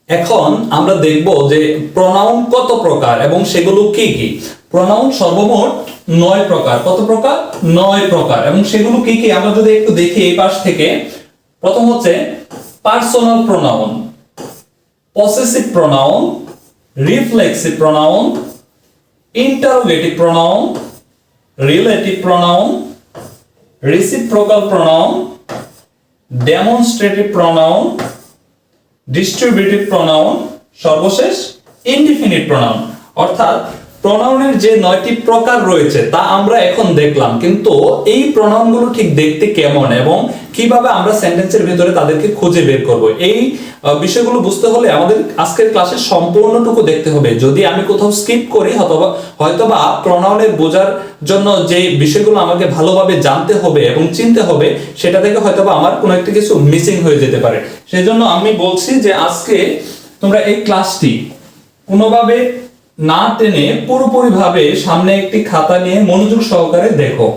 এখন আমরা দেখব যে প্রনাউন কত প্রকার এবং সেগুলো কি কি। প্রনাউন সর্বমোট 9 প্রকার। কত প্রকার? 9 প্রকার। এবং সেগুলো কি কি আমরা যদি একটু দেখি এই পাশ থেকে। প্রথম হচ্ছে personal pronoun, possessive pronoun, reflexive pronoun, interrogative pronoun, relative pronoun, reciprocal pronoun, demonstrative pronoun, distributive pronoun, সর্বশেষ ইনডিফিনিট প্রনাউন। অর্থাৎ প্রনাউনের যে 9টি প্রকার রয়েছে তা আমরা এখন দেখলাম, কিন্তু এই প্রনাউনগুলো ঠিক দেখতে কেমন এবং কিভাবে আমরা সেন্টেন্সের ভিতরে তাদেরকে খুঁজে বের করব, এই বিষয়গুলো বুঝতে হলে আমাদের আজকের ক্লাসের সম্পূর্ণটুকু দেখতে হবে। যদি আমি কোথাও স্কিপ করি হয়তোবা প্রনাউনের বোঝার জন্য যে বিষয়গুলো আমাকে ভালোভাবে জানতে হবে এবং চিনতে হবে, সেটা থেকে হয়তোবা আমার কোনো একটা কিছু মিসিং হয়ে যেতে পারে। সেজন্য আমি বলছি যে আজকে তোমরা এই ক্লাসটি কোনোভাবে না টেনে পুরোপুরি ভাবে সামনে একটি খাতা নিয়ে মনোযোগ সহকারে দেখো।